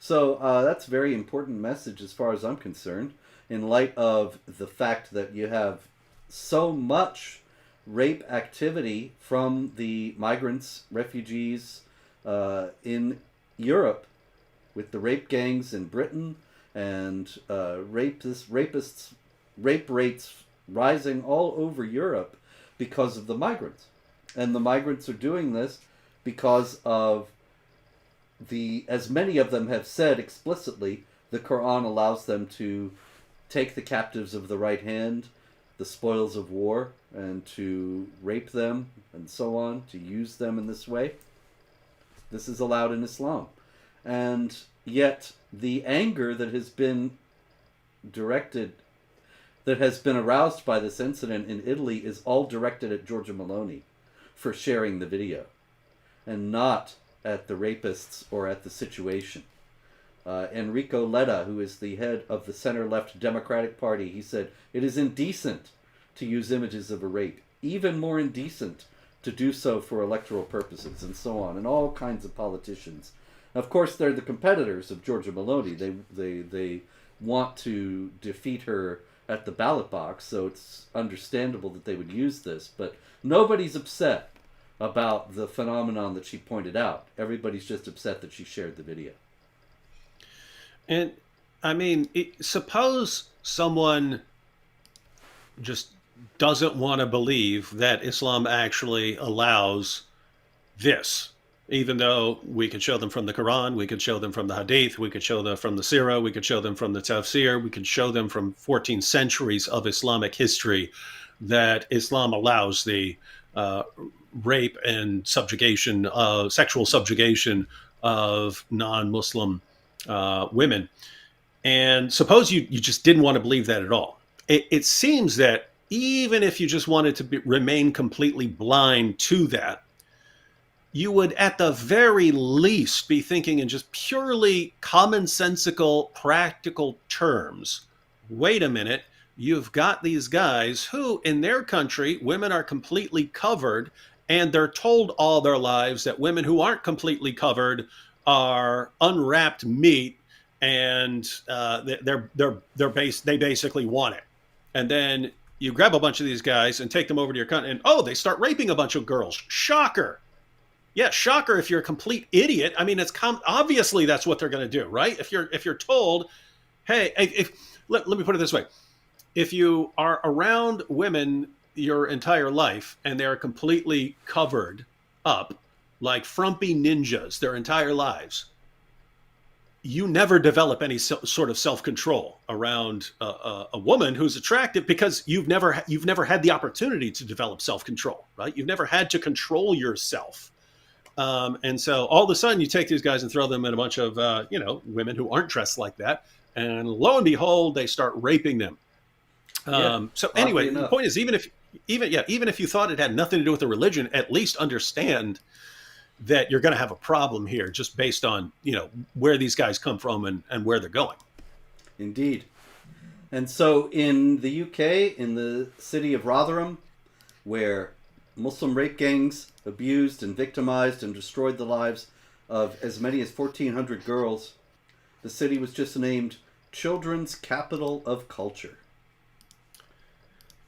So that's a very important message as far as I'm concerned, in light of the fact that you have so much rape activity from the migrants, refugees in Europe, with the rape gangs in Britain and rape rates rising all over Europe because of the migrants. And the migrants are doing this because of as many of them have said explicitly, the Quran allows them to take the captives of the right hand, the spoils of war, and to rape them and so on, to use them in this way. This is allowed in Islam. And yet the anger that has been aroused by this incident in Italy is all directed at Giorgia Meloni for sharing the video, and not at the rapists or at the situation. Enrico Letta, who is the head of the center-left Democratic Party, he said, "It is indecent to use images of a rape, even more indecent to do so for electoral purposes," and so on, and all kinds of politicians. Of course, they're the competitors of Giorgia Meloni. They want to defeat her at the ballot box, so it's understandable that they would use this, but nobody's upset about the phenomenon that she pointed out. Everybody's just upset that she shared the video. And I mean, suppose someone just doesn't want to believe that Islam actually allows this, even though we could show them from the Quran, we could show them from the Hadith, we could show them from the Sirah, we could show them from the Tafsir, we could show them from 14 centuries of Islamic history that Islam allows the rape and subjugation, sexual subjugation of non-Muslim women. And suppose you just didn't want to believe that at all. It seems that even if you just wanted to remain completely blind to that, you would at the very least be thinking in just purely commonsensical, practical terms. Wait a minute, you've got these guys who, in their country, women are completely covered, and they're told all their lives that women who aren't completely covered are unwrapped meat, and they basically want it. And then you grab a bunch of these guys and take them over to your country, and they start raping a bunch of girls. Shocker. Yeah, shocker if you're a complete idiot. I mean, obviously that's what they're going to do, right? If you're told, hey, let me put it this way. If you are around women your entire life and they're completely covered up, like frumpy ninjas their entire lives, you never develop any sort of self-control around a woman who's attractive, because you've never had the opportunity to develop self-control, right? You've never had to control yourself. And so all of a sudden you take these guys and throw them in a bunch of, women who aren't dressed like that. And lo and behold, they start raping them. So anyway, the point is, even if you thought it had nothing to do with the religion, at least understand that you're going to have a problem here just based on, where these guys come from and where they're going. Indeed. And so in the UK, in the city of Rotherham, where Muslim rape gangs abused and victimized and destroyed the lives of as many as 1,400 girls, the city was just named Children's Capital of Culture.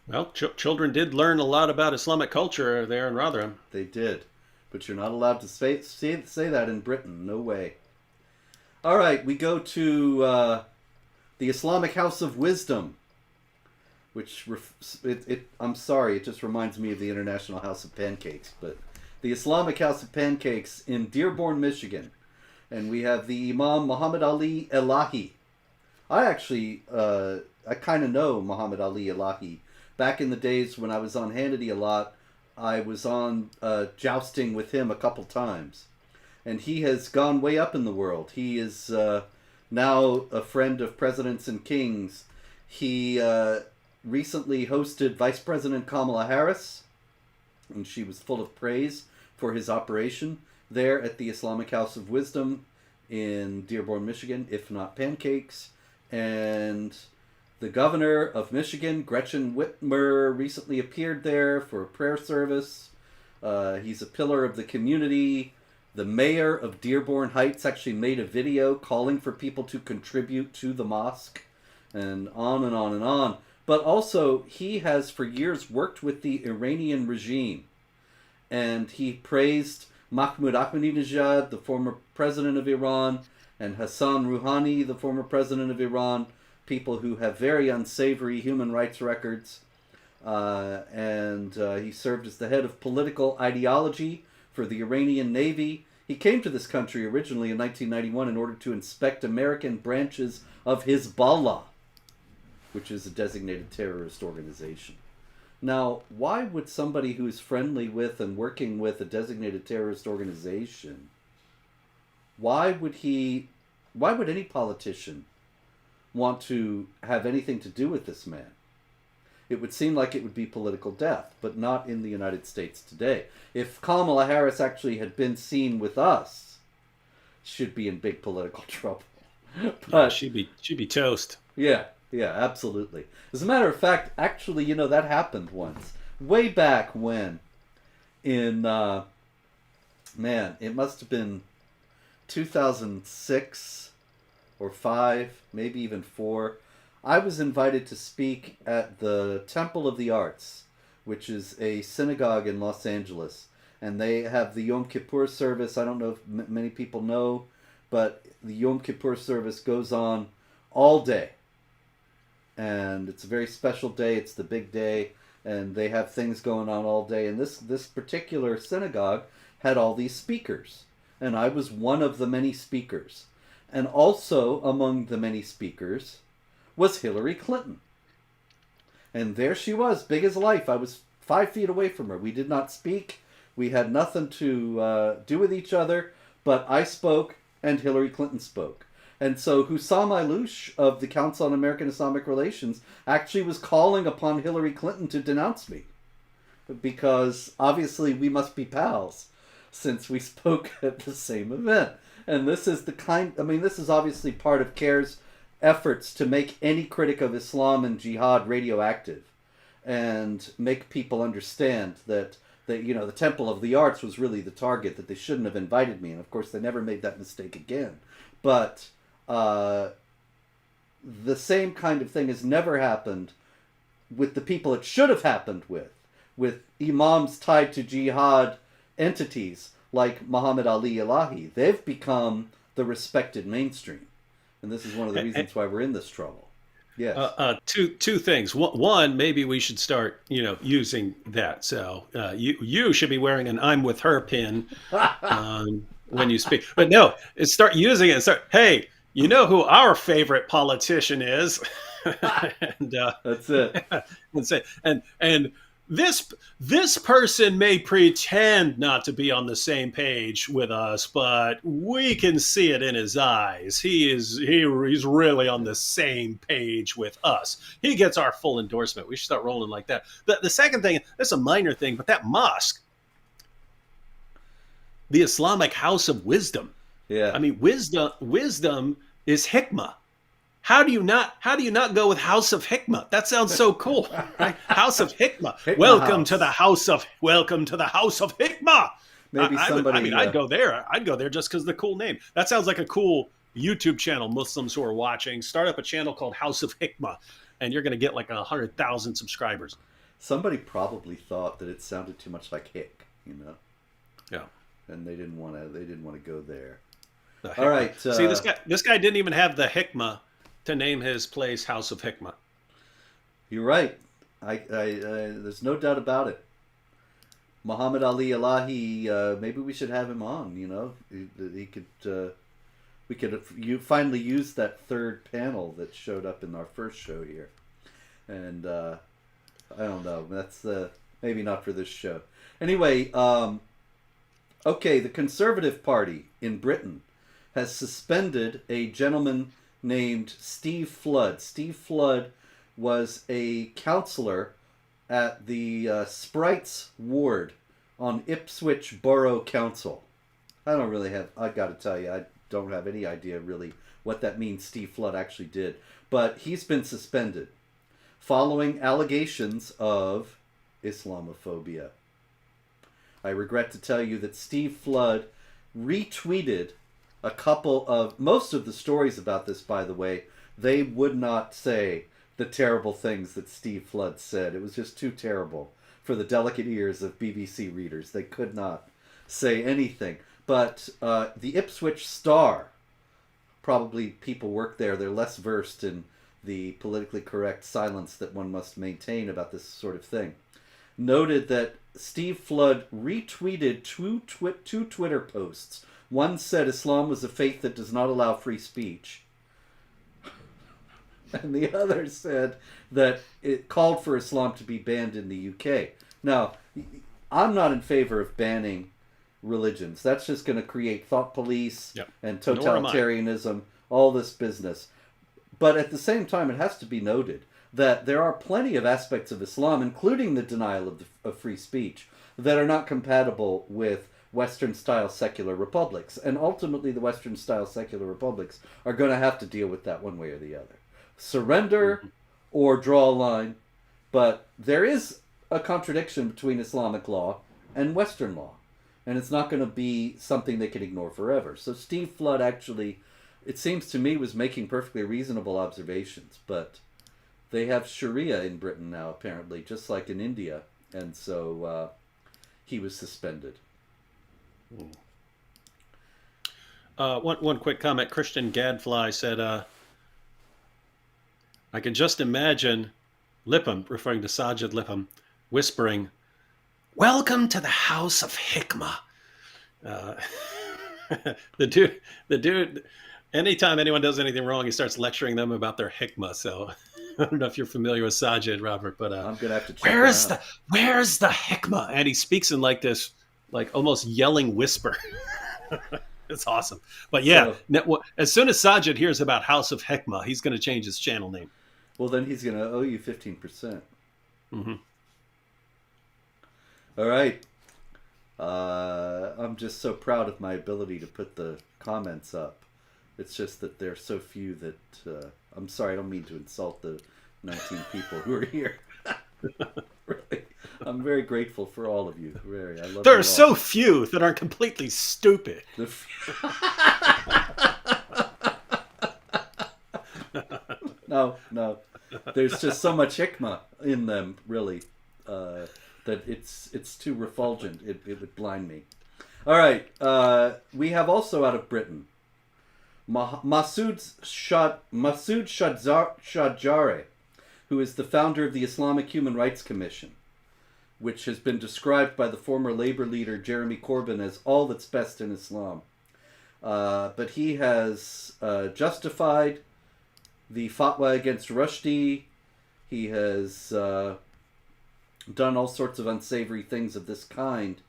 Well, children did learn a lot about Islamic culture there in Rotherham. They did. But you're not allowed to say that in Britain. No way. All right, we go to the Islamic House of Wisdom, which, I'm sorry, it just reminds me of the International House of Pancakes, but the Islamic House of Pancakes in Dearborn, Michigan. And we have the Imam Muhammad Ali Elahi. I actually, I kind of know Muhammad Ali Elahi. Back in the days when I was on Hannity a lot, I was on jousting with him a couple times. And he has gone way up in the world. He is now a friend of presidents and kings. He recently hosted Vice President Kamala Harris, and she was full of praise for his operation there at the Islamic House of Wisdom in Dearborn, Michigan, if not pancakes. And the governor of Michigan, Gretchen Whitmer, recently appeared there for a prayer service. He's a pillar of the community. The mayor of Dearborn Heights actually made a video calling for people to contribute to the mosque, and on and on and on. But also, he has for years worked with the Iranian regime, and he praised Mahmoud Ahmadinejad, the former president of Iran, and Hassan Rouhani, the former president of Iran, people who have very unsavory human rights records. And he served as the head of political ideology for the Iranian Navy. He came to this country originally in 1991 in order to inspect American branches of Hezbollah, which is a designated terrorist organization. Now, why would somebody who is friendly with and working with a designated terrorist organization, why would any politician want to have anything to do with this man? It would seem like it would be political death, but not in the United States today. If Kamala Harris actually had been seen with us, she'd be in big political trouble. But yeah, she'd be toast. Yeah, absolutely. As a matter of fact, actually, that happened once. Way back when, in, it must have been 2006 or 5, maybe even 4. I was invited to speak at the Temple of the Arts, which is a synagogue in Los Angeles. And they have the Yom Kippur service. I don't know if many people know, but the Yom Kippur service goes on all day. And it's a very special day. It's the big day. And they have things going on all day. And this particular synagogue had all these speakers. And I was one of the many speakers. And also among the many speakers was Hillary Clinton. And there she was, big as life. I was 5 feet away from her. We did not speak. We had nothing to do with each other. But I spoke and Hillary Clinton spoke. And so Hussam Aylouch of the Council on American Islamic Relations actually was calling upon Hillary Clinton to denounce me. Because obviously we must be pals since we spoke at the same event. And this is this is obviously part of CARE's efforts to make any critic of Islam and jihad radioactive and make people understand that the Temple of the Arts was really the target, that they shouldn't have invited me. And of course, they never made that mistake again. But the same kind of thing has never happened with the people it should have happened with imams tied to jihad entities like Muhammad Ali Elahi. They've become the respected mainstream. And this is one of the reasons why we're in this trouble. Yes. Two things. One, maybe we should start, using that. So you should be wearing an "I'm with her" pin when you speak. But no, start using it. Start. Hey, you know who our favorite politician is, and That's it. and say and this person may pretend not to be on the same page with us, but we can see it in his eyes. He's really on the same page with us. He gets our full endorsement. We should start rolling like that. The second thing, this is a minor thing, but that mosque, the Islamic House of Wisdom. Yeah. I mean, wisdom is hikmah. How do you not go with House of Hikmah? That sounds so cool, right? House of Hikmah. Hikmah welcome House. to the house of Hikmah. Maybe somebody. I'd go there. I'd go there just because of the cool name. That sounds like a cool YouTube channel. Muslims who are watching, start up a channel called House of Hikmah, and you're going to get like 100,000 subscribers. Somebody probably thought that it sounded too much like hick, Yeah. and they didn't want to. They didn't want to go there. All right. See, this guy didn't even have the Hikmah to name his place House of Hikmah. You're right. There's no doubt about it. Muhammad Ali Elahi, maybe we should have him on. He could. We could finally use that third panel that showed up in our first show here, and I don't know. That's maybe not for this show. Anyway, okay. The Conservative Party in Britain has suspended a gentleman named Steve Flood. Steve Flood was a counselor at the Sprites Ward on Ipswich Borough Council. I got to tell you, I don't have any idea really what that means Steve Flood actually did. But he's been suspended following allegations of Islamophobia. I regret to tell you that Steve Flood retweeted a couple of, most of the stories about this, by the way, they would not say the terrible things that Steve Flood said. It was just too terrible for the delicate ears of BBC readers. They could not say anything. But the Ipswich Star, probably people work there, they're less versed in the politically correct silence that one must maintain about this sort of thing, noted that Steve Flood retweeted two Twitter posts. One said Islam was a faith that does not allow free speech. And the other said that it called for Islam to be banned in the UK. Now, I'm not in favor of banning religions. That's just going to create thought police and totalitarianism, all this business. But at the same time, it has to be noted that there are plenty of aspects of Islam, including the denial of free speech, that are not compatible with Western-style secular republics. And ultimately, the Western-style secular republics are going to have to deal with that one way or the other. Surrender or draw a line. But there is a contradiction between Islamic law and Western law. And it's not going to be something they can ignore forever. So Steve Flood actually, it seems to me, was making perfectly reasonable observations. But they have Sharia in Britain now, apparently, just like in India. And so he was suspended. One quick comment. Christian Gadfly said, I can just imagine Lipham, referring to Sajid Lipham, whispering, "Welcome to the House of Hikmah." The dude, anytime anyone does anything wrong, he starts lecturing them about their hikmah. So I don't know if you're familiar with Sajid, Robert, but I'm gonna have to check where's the hikmah? And he speaks in like this, like almost yelling whisper. It's awesome. But yeah, as soon as Sajid hears about House of Hikmah, he's going to change his channel name. Well, then he's going to owe you 15%. Mm-hmm. All right. I'm just so proud of my ability to put the comments up. It's just that there are so few that... I'm sorry, I don't mean to insult the 19 people who are here. Really. I'm very grateful for all of you. I love there you are so few that aren't completely stupid. No. There's just so much hikmah in them, really, that it's too refulgent. It would blind me. All right. We have also out of Britain Masood Shadjare, who is the founder of the Islamic Human Rights Commission, which has been described by the former Labour leader Jeremy Corbyn as all that's best in Islam. But he has justified the fatwa against Rushdie. He has done all sorts of unsavory things of this kind.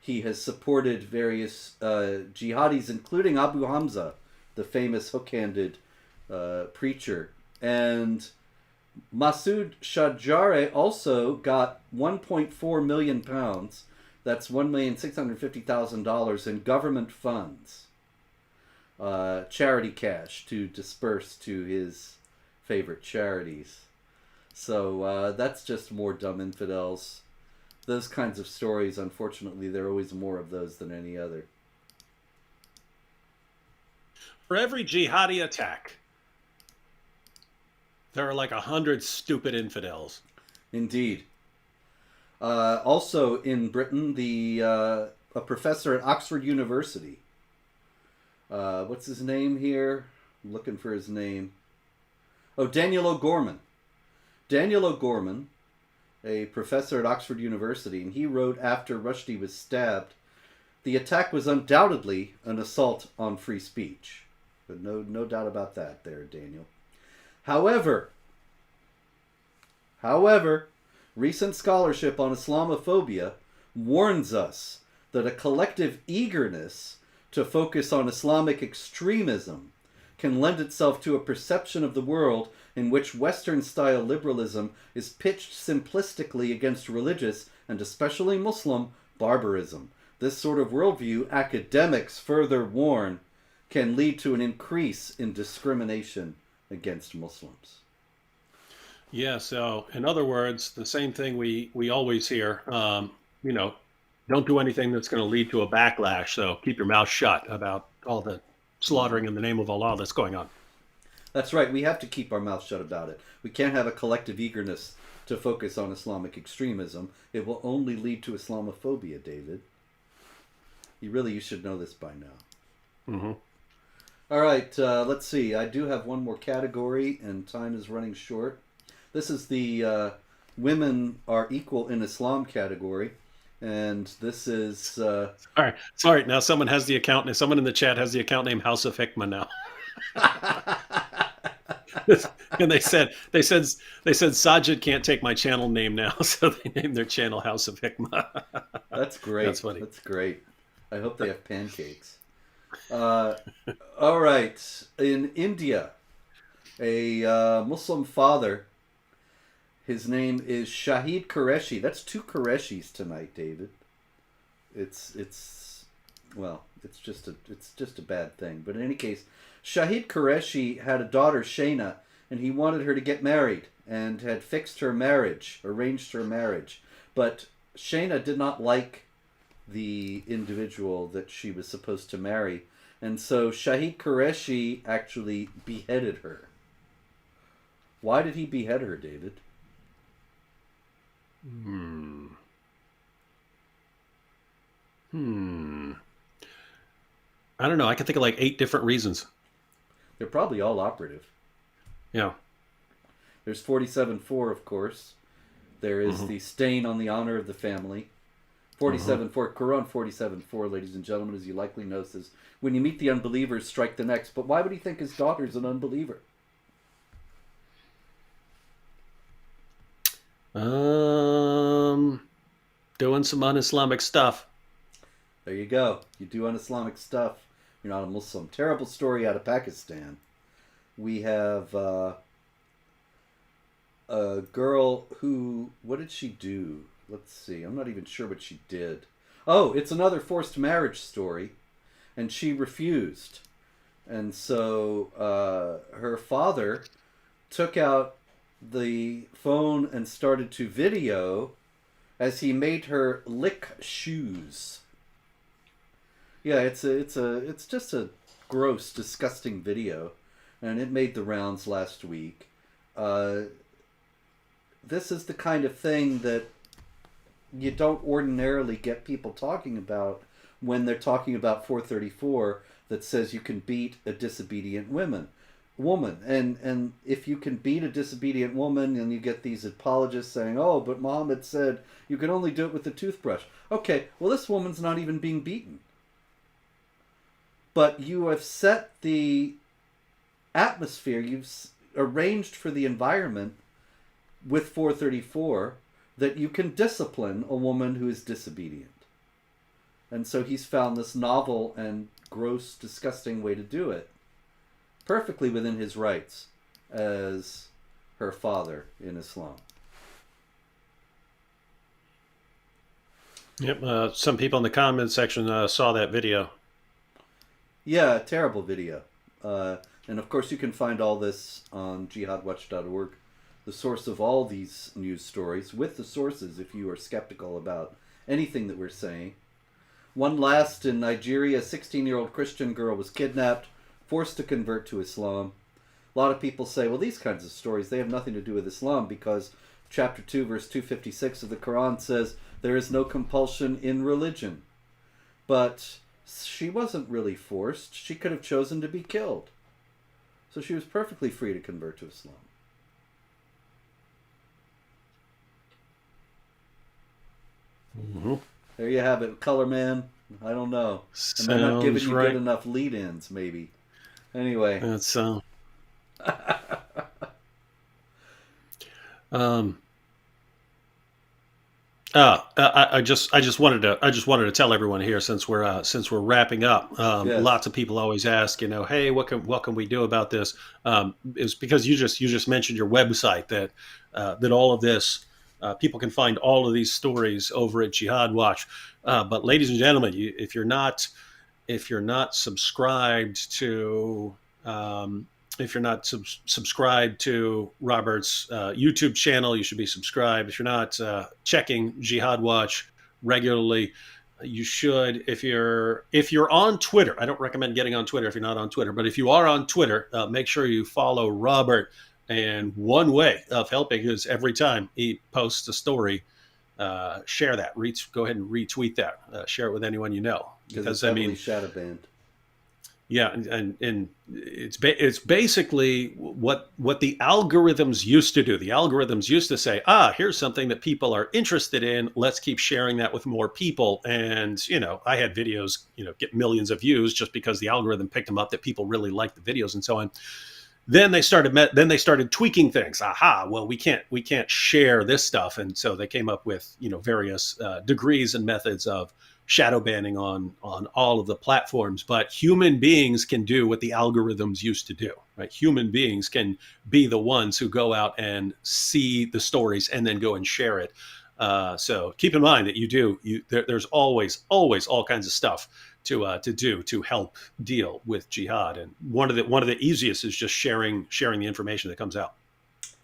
He has supported various jihadis, including Abu Hamza, the famous hook-handed preacher. And Masood Shadjare also got £1.4 million, that's $1,650,000 in government funds, charity cash, to disperse to his favorite charities. So that's just more dumb infidels. Those kinds of stories, unfortunately, there are always more of those than any other. For every jihadi attack, there are like 100 stupid infidels. Indeed. Also in Britain, a professor at Oxford University. What's his name here? I'm looking for his name. Oh, Daniel O'Gorman. Daniel O'Gorman, a professor at Oxford University, and he wrote after Rushdie was stabbed, the attack was undoubtedly an assault on free speech. But no doubt about that there, Daniel. However, recent scholarship on Islamophobia warns us that a collective eagerness to focus on Islamic extremism can lend itself to a perception of the world in which Western-style liberalism is pitched simplistically against religious, and especially Muslim, barbarism. This sort of worldview, academics further warn, can lead to an increase in discrimination against Muslims. Yeah, so in other words, the same thing we always hear, don't do anything that's going to lead to a backlash, so keep your mouth shut about all the slaughtering in the name of Allah that's going on. That's right, we have to keep our mouth shut about it. We can't have a collective eagerness to focus on Islamic extremism. It will only lead to Islamophobia, David. You should know this by now. Mm-hmm. All right, let's see. I do have one more category, and time is running short. This is the women are equal in Islam category, and this is... All right, sorry. Now someone has the account. Someone in the chat has the account name House of Hikmah now. And they said Sajid can't take my channel name now, so they named their channel House of Hikmah. That's great. That's funny. That's great. I hope they have pancakes. All right. In India, a Muslim father, his name is Shahid Qureshi. That's two Qureshis tonight, David. It's just a bad thing. But in any case, Shahid Qureshi had a daughter, Shayna, and he wanted her to get married and had fixed her marriage, arranged her marriage. But Shayna did not like the individual that she was supposed to marry. And so Shahid Qureshi actually beheaded her. Why did he behead her, David? I don't know. I can think of like 8 different reasons. They're probably all operative. Yeah. There's 47.4, of course. There is the stain on the honor of the family. 47.4, Quran 47.4, ladies and gentlemen, as you likely know, says, when you meet the unbelievers, strike the next. But why would he think his daughter's an unbeliever? Doing some un-Islamic stuff. There you go. You do un-Islamic stuff. You're not a Muslim. Terrible story out of Pakistan. We have a girl who... What did she do? Let's see. I'm not even sure what she did. Oh, it's another forced marriage story. And she refused. And so her father took out the phone and started to video as he made her lick shoes. Yeah, it's just a gross, disgusting video, and it made the rounds last week. This is the kind of thing that you don't ordinarily get people talking about when they're talking about 434. that says you can beat a disobedient woman. And if you can beat a disobedient woman, and you get these apologists saying, oh, but Muhammad said you can only do it with a toothbrush. Okay, well, this woman's not even being beaten. But you have set the atmosphere, you've arranged for the environment with 434 that you can discipline a woman who is disobedient. And so he's found this novel and gross, disgusting way to do it, perfectly within his rights as her father in Islam. Yep. Some people in the comment section saw that video. Yeah, terrible video. And of course you can find all this on jihadwatch.org, the source of all these news stories, with the sources if you are skeptical about anything that we're saying. One last, in Nigeria, a 16-year-old Christian girl was kidnapped, forced to convert to Islam. A lot of people say, well, these kinds of stories, they have nothing to do with Islam, because chapter 2, verse 256 of the Quran says there is no compulsion in religion. But she wasn't really forced. She could have chosen to be killed. So she was perfectly free to convert to Islam. Mm-hmm. There you have it, Color Man. I don't know. Am I not giving you good enough lead-ins, maybe? Anyway. That's I just wanted to tell everyone here, since we're wrapping up. Yes. Lots of people always ask, hey, what can we do about this? Is because you just mentioned your website, that all of this, people can find all of these stories over at Jihad Watch. But ladies and gentlemen, if you're not subscribed to subscribed to Robert's YouTube channel, you should be subscribed. If you're not checking Jihad Watch regularly, you should. If you're on Twitter, I don't recommend getting on Twitter if you're not on Twitter, but if you are on Twitter, make sure you follow Robert. And one way of helping is every time he posts a story, share that. Go ahead and retweet that. Share it with anyone you know. Because I mean, shadow banned. Yeah, and it's basically what the algorithms used to do. The algorithms used to say, here's something that people are interested in. Let's keep sharing that with more people. And I had videos get millions of views just because the algorithm picked them up, that people really liked the videos and so on. Then they started tweaking things. Well, we can't share this stuff, and so they came up with various degrees and methods of shadow banning on all of the platforms. But human beings can do what the algorithms used to do, right? Human beings can be the ones who go out and see the stories and then go and share it. So keep in mind that there's always all kinds of stuff to do to help deal with jihad, and one of the easiest is just sharing the information that comes out.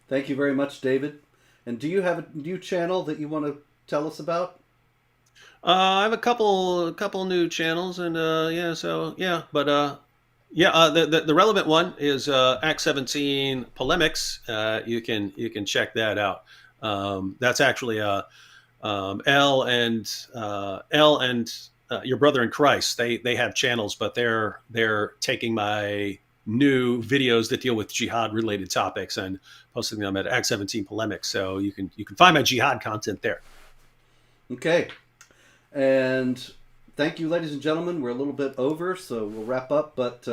Thank you very much, David. And do you have a new channel that you want to tell us about? I have a couple new channels, and the relevant one is Act 17 Polemics. You can check that out. That's actually L and your brother in Christ. They have channels, but they're taking my new videos that deal with jihad related topics and posting them at Act 17 Polemics. So you can find my jihad content there. Okay. And thank you, ladies and gentlemen. We're a little bit over, so we'll wrap up. But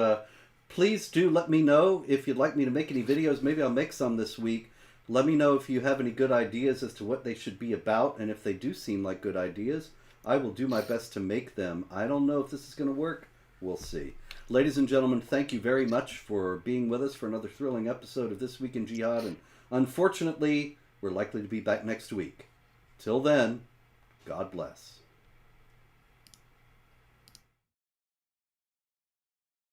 please do let me know if you'd like me to make any videos. Maybe I'll make some this week. Let me know if you have any good ideas as to what they should be about. And if they do seem like good ideas, I will do my best to make them. I don't know if this is going to work. We'll see. Ladies and gentlemen, thank you very much for being with us for another thrilling episode of This Week in Jihad. And unfortunately, we're likely to be back next week. Till then, God bless.